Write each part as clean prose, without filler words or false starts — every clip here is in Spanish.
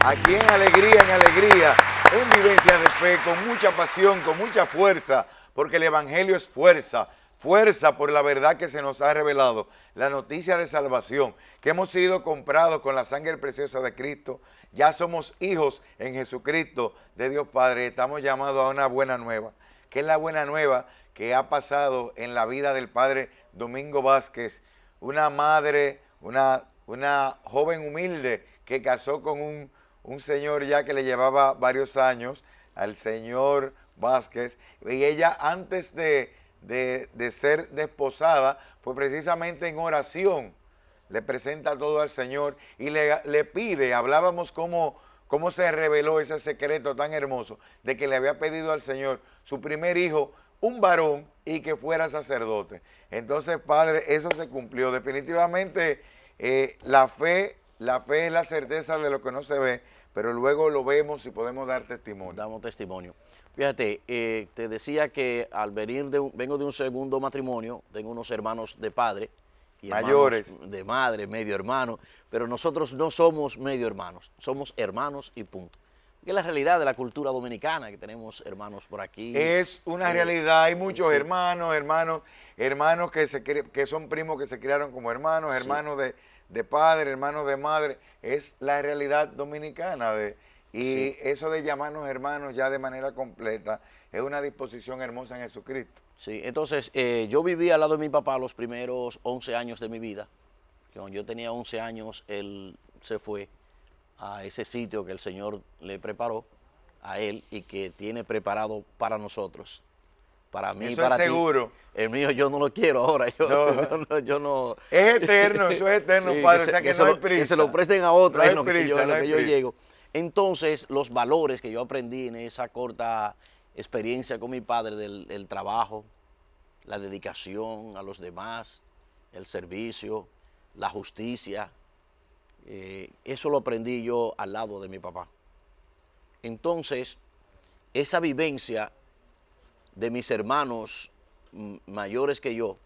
Aquí en alegría, en vivencia de fe, con mucha pasión, con mucha fuerza, porque el Evangelio es fuerza, fuerza por la verdad que se nos ha revelado, la noticia de salvación, que hemos sido comprados con la sangre preciosa de Cristo, ya somos hijos en Jesucristo de Dios Padre, estamos llamados a una buena nueva, que es la buena nueva que ha pasado en la vida del Padre Domingo Vázquez, una madre, una joven humilde que casó con un señor ya que le llevaba varios años, al señor Vázquez, y ella antes de ser desposada, pues precisamente en oración le presenta todo al Señor y le pide, hablábamos cómo se reveló ese secreto tan hermoso, de que le había pedido al Señor su primer hijo, un varón, y que fuera sacerdote. Entonces, Padre, eso se cumplió. Definitivamente, la fe es la certeza de lo que no se ve, pero luego lo vemos y podemos dar testimonio. Damos testimonio. Fíjate, te decía que al vengo de un segundo matrimonio, tengo unos hermanos de padre y mayores de madre, medio hermano, pero nosotros no somos medio hermanos, somos hermanos y punto. Que es la realidad de la cultura dominicana, que tenemos hermanos por aquí. Es una realidad, hay muchos hermanos que son primos que se criaron como hermanos, hermanos de padre, hermanos de madre, es la realidad dominicana. Y eso de llamarnos hermanos ya de manera completa es una disposición hermosa en Jesucristo. Sí, entonces yo viví al lado de mi papá los primeros 11 años de mi vida. Cuando yo tenía 11 años, él se fue a ese sitio que el Señor le preparó a él y que tiene preparado para nosotros. Para mí y para ti. Seguro. El mío yo no lo quiero ahora. Yo no. Es eterno, eso es eterno, sí, Padre. O sea que no hay prisa. Que se lo presten a otro, no es lo que yo llego. Entonces, los valores que yo aprendí en esa corta experiencia con mi padre del trabajo, la dedicación a los demás, el servicio, la justicia, eso lo aprendí yo al lado de mi papá. Entonces, esa vivencia de mis hermanos mayores que yo,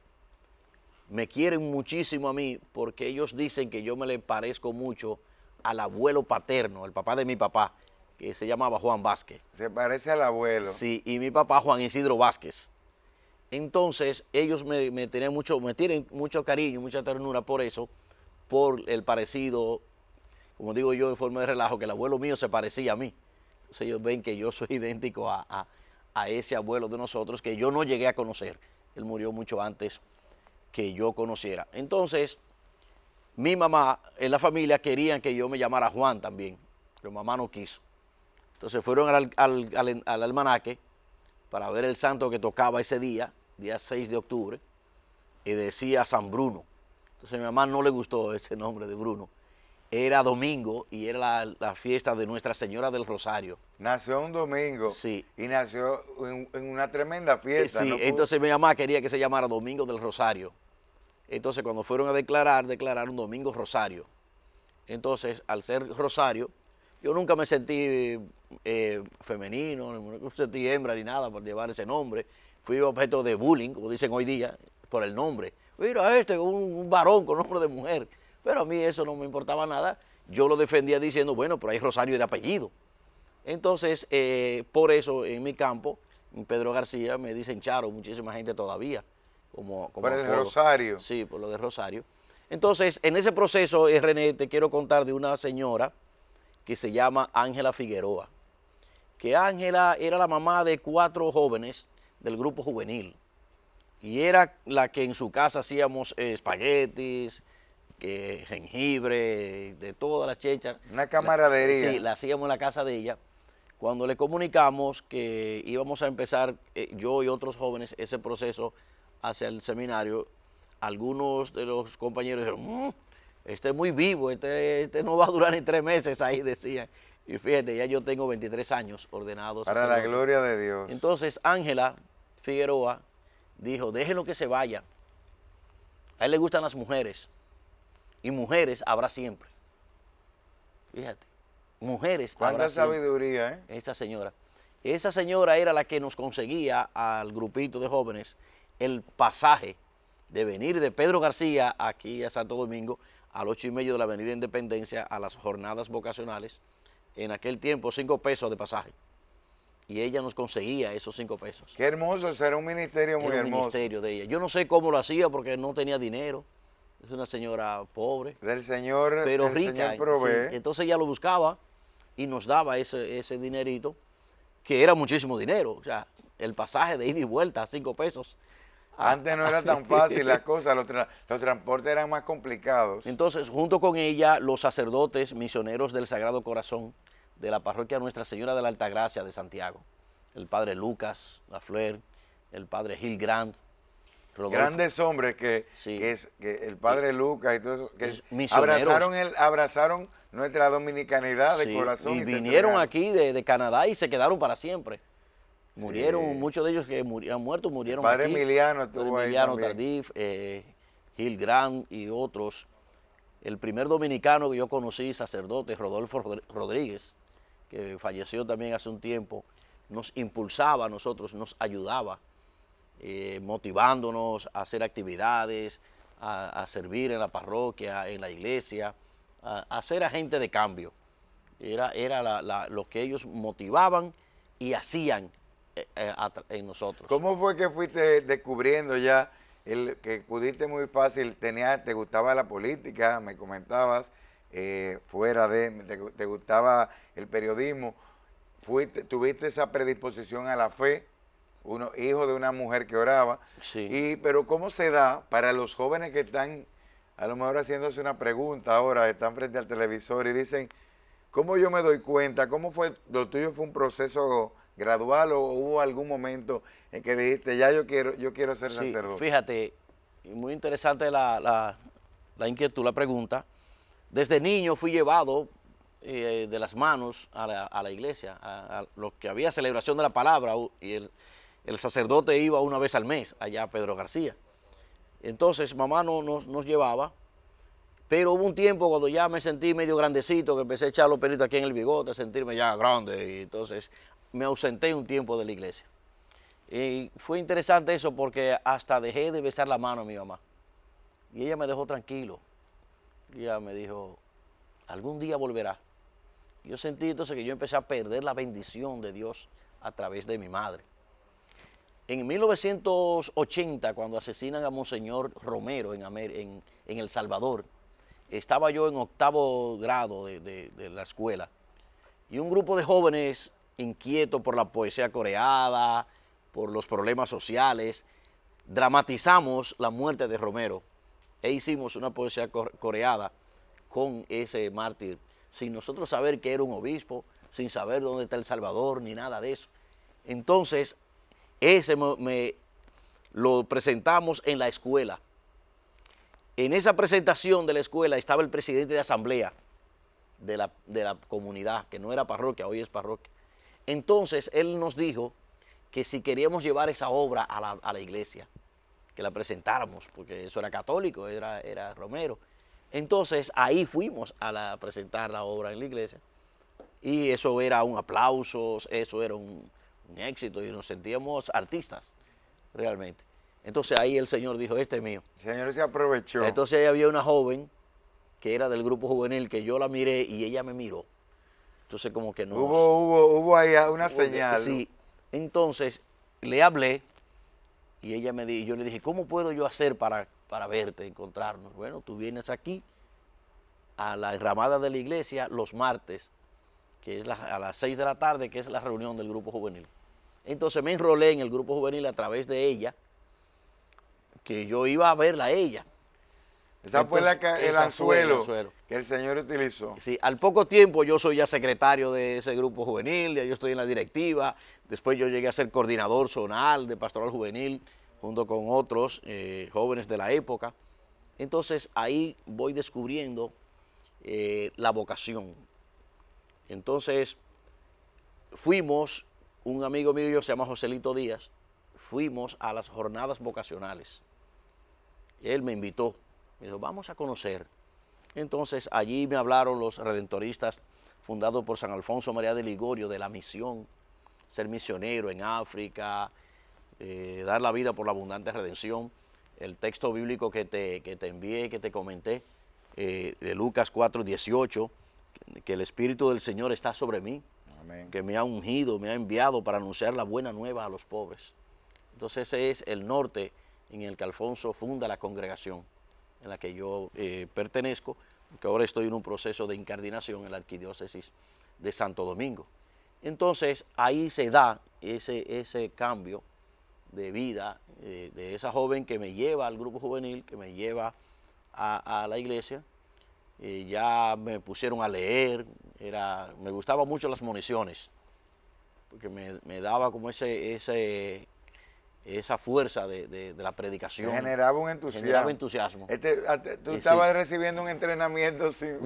me quieren muchísimo a mí porque ellos dicen que yo me le parezco mucho al abuelo paterno, el papá de mi papá, que se llamaba Juan Vázquez. Se parece al abuelo. Sí, y mi papá Juan Isidro Vázquez. Entonces, ellos me tienen mucho cariño, mucha ternura por eso, por el parecido, como digo yo en forma de relajo, que el abuelo mío se parecía a mí. Entonces ellos ven que yo soy idéntico a ese abuelo de nosotros, que yo no llegué a conocer. Él murió mucho antes que yo conociera. Entonces, mi mamá, en la familia, querían que yo me llamara Juan también, pero mamá no quiso. Entonces fueron al almanaque para ver el santo que tocaba ese día 6 de octubre, y decía San Bruno. Entonces a mi mamá no le gustó ese nombre de Bruno. Era domingo y era la fiesta de Nuestra Señora del Rosario. Nació un domingo. Sí. Y nació en una tremenda fiesta. Sí, entonces mi mamá quería que se llamara Domingo del Rosario. Entonces cuando fueron a declararon Domingo Rosario. Entonces, al ser Rosario, yo nunca me sentí femenino, no me sentí hembra ni nada por llevar ese nombre. Fui objeto de bullying, como dicen hoy día, por el nombre. Mira un varón con nombre de mujer. Pero a mí eso no me importaba nada. Yo lo defendía diciendo, bueno, pero hay Rosario de apellido. Entonces, por eso en mi campo, en Pedro García, me dicen Charo, muchísima gente todavía. Por el Rosario. Sí, por lo de Rosario. Entonces, en ese proceso, René, te quiero contar de una señora que se llama Ángela Figueroa. Que Ángela era la mamá de 4 jóvenes del grupo juvenil. Y era la que en su casa hacíamos espaguetis, jengibre, de todas las chechas. Una camaradería. Sí, la hacíamos en la casa de ella. Cuando le comunicamos que íbamos a empezar, yo y otros jóvenes, ese proceso hacia el seminario, algunos de los compañeros dijeron, este es muy vivo, este no va a durar ni 3 meses ahí, decían. Y fíjate, ya yo tengo 23 años ordenados. Para la gloria de Dios. Entonces, Ángela Figueroa dijo, déjenlo que se vaya. A él le gustan las mujeres. Y mujeres habrá siempre. Fíjate, mujeres habrá siempre. Cuánta sabiduría, ¿eh? Esa señora era la que nos conseguía al grupito de jóvenes el pasaje de venir de Pedro García aquí a Santo Domingo a las 8:30 de la Avenida Independencia a las jornadas vocacionales en aquel tiempo 5 pesos de pasaje. Y ella nos conseguía esos 5 pesos. Qué hermoso, será un ministerio muy Era un hermoso. ministerio de ella. Yo no sé cómo lo hacía porque no tenía dinero. Es una señora pobre, El Señor, pero el rica. Señor Sí. provee. Entonces ella lo buscaba y nos daba ese dinerito, que era muchísimo dinero. O sea, el pasaje de ida y vuelta, 5 pesos. Antes no era tan fácil la cosa, los transportes eran más complicados. Entonces, junto con ella, los sacerdotes misioneros del Sagrado Corazón de la parroquia Nuestra Señora de la Altagracia de Santiago, el padre Lucas Lafleur, el padre Gil Grant, Rodolfo, Grandes hombres que el padre Lucas y todo eso, que misioneros. abrazaron nuestra dominicanidad de Sí, corazón. y se vinieron entregaron. aquí de Canadá y se quedaron para siempre. Murieron, muchos de ellos que han muerto murieron padre aquí. Emiliano El padre estuvo ahí Emiliano también. Tardif, Gil Grant y otros. El primer dominicano que yo conocí, sacerdote, Rodolfo Rodríguez, que falleció también hace un tiempo, nos impulsaba a nosotros, nos ayudaba, motivándonos a hacer actividades, a servir en la parroquia, en la iglesia, a ser agente de cambio. Era lo que ellos motivaban y hacían en nosotros. ¿Cómo fue que fuiste descubriendo ya que pudiste muy fácil, te gustaba la política, me comentabas, te gustaba el periodismo, tuviste esa predisposición a la fe, hijo de una mujer que oraba, Sí. pero ¿cómo se da para los jóvenes que están a lo mejor haciéndose una pregunta ahora, están frente al televisor y dicen, ¿cómo yo me doy cuenta? ¿Cómo fue, lo tuyo fue un proceso gradual o hubo algún momento en que dijiste, ya yo quiero ser Sí, sacerdote? fíjate, muy interesante la inquietud, la pregunta. Desde niño fui llevado de las manos a la iglesia, a lo que había celebración de la palabra, y el sacerdote iba una vez al mes allá a Pedro García. Entonces mamá nos llevaba, pero hubo un tiempo cuando ya me sentí medio grandecito, que empecé a echar los pelitos aquí en el bigote, a sentirme ya grande, y entonces me ausenté un tiempo de la iglesia. Y fue interesante eso porque hasta dejé de besar la mano a mi mamá. Y ella me dejó tranquilo. Y ella me dijo, algún día volverá. Yo sentí entonces que yo empecé a perder la bendición de Dios a través de mi madre. En 1980, cuando asesinan a Monseñor Romero en El Salvador, estaba yo en 8º grado de la escuela. Y un grupo de jóvenes inquietos por la poesía coreada, por los problemas sociales, dramatizamos la muerte de Romero e hicimos una poesía coreada con ese mártir, sin nosotros saber que era un obispo, sin saber dónde está El Salvador, ni nada de eso. Entonces, ese lo presentamos en la escuela. En esa presentación de la escuela estaba el presidente de asamblea de la comunidad, que no era parroquia, hoy es parroquia. Entonces, él nos dijo que si queríamos llevar esa obra a la iglesia, que la presentáramos, porque eso era católico, era Romero. Entonces ahí fuimos a presentar la obra en la iglesia y eso era un aplauso, eso era un éxito y nos sentíamos artistas realmente. Entonces ahí el Señor dijo, este es mío. El Señor se aprovechó. Entonces ahí había una joven que era del grupo juvenil que yo la miré y ella me miró. Entonces como que no... Hubo ahí una señal. Sí. Entonces le hablé y ella yo le dije, ¿cómo puedo yo hacer para verte, encontrarnos? Bueno, tú vienes aquí a la enramada de la iglesia los martes, que es a las 6 de la tarde, que es la reunión del grupo juvenil. Entonces me enrolé en el grupo juvenil a través de ella, que yo iba a verla a ella. Esa fue el anzuelo anzuelo que el Señor utilizó. Sí, al poco tiempo yo soy ya secretario de ese grupo juvenil, ya yo estoy en la directiva, después yo llegué a ser coordinador zonal de pastoral juvenil, junto con otros jóvenes de la época. Entonces ahí voy descubriendo la vocación. Entonces fuimos, un amigo mío se llama Joselito Díaz, fuimos a las jornadas vocacionales. Él me invitó, me dijo, vamos a conocer. Entonces allí me hablaron los redentoristas fundados por San Alfonso María de Ligorio de la misión, ser misionero en África, dar la vida por la abundante redención. El texto bíblico que te envié, que te comenté, de Lucas 4:18, que el Espíritu del Señor está sobre mí, Amén. que me ha ungido, me ha enviado para anunciar la buena nueva a los pobres. Entonces ese es el norte en el que Alfonso funda la congregación en la que yo pertenezco, que ahora estoy en un proceso de incardinación en la arquidiócesis de Santo Domingo. Entonces ahí se da ese cambio de vida de esa joven que me lleva al grupo juvenil, que me lleva a la iglesia. Ya me pusieron a leer, me gustaban mucho las moniciones, porque me daba como esa fuerza de la predicación. Generaba un entusiasmo. Generaba entusiasmo. Tú estabas recibiendo un entrenamiento sin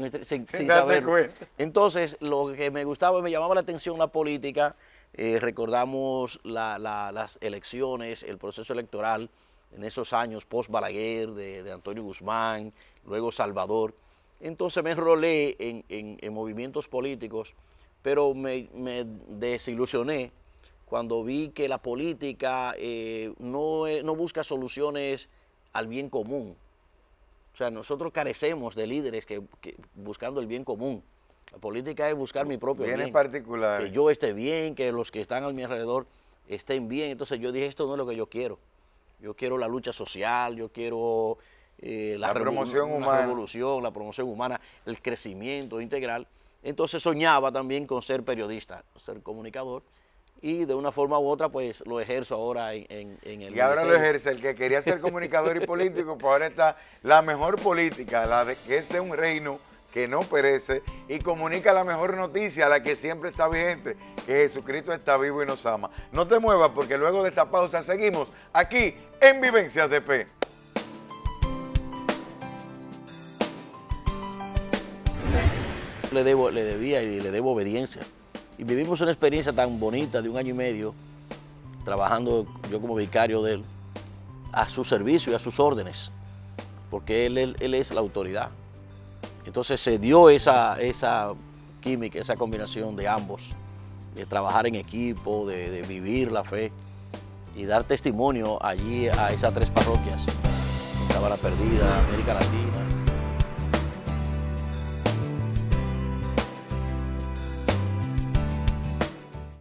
darte saberlo. cuenta. Entonces, lo que me gustaba, me llamaba la atención la política. Recordamos las elecciones, el proceso electoral en esos años post Balaguer, de Antonio Guzmán, luego Salvador. Entonces me enrolé en movimientos políticos, pero me desilusioné cuando vi que la política no busca soluciones al bien común. O sea, nosotros carecemos de líderes que buscando el bien común. La política es buscar mi propio bien. Bien en particular. Que yo esté bien, que los que están a mi alrededor estén bien. Entonces yo dije, esto no es lo que yo quiero. Yo quiero la lucha social, yo quiero la promoción humana, revolución, la promoción humana, el crecimiento integral. Entonces soñaba también con ser periodista, ser comunicador, y de una forma u otra pues lo ejerzo ahora en el Y ahora ministerio. lo ejerce el que quería ser comunicador y político, pues ahora está la mejor política, que es de un reino que no perece y comunica la mejor noticia, la que siempre está vigente, que Jesucristo está vivo y nos ama. No te muevas porque luego de esta pausa seguimos aquí en Vivencias de Fe. Le debía y le debo obediencia. Y vivimos una experiencia tan bonita de 1 año y medio, trabajando yo como vicario de él, a su servicio y a sus órdenes, porque él es la autoridad. Entonces se dio esa química, esa combinación de ambos, de trabajar en equipo, de vivir la fe y dar testimonio allí a esas 3 parroquias, en Sabana Perdida, América Latina,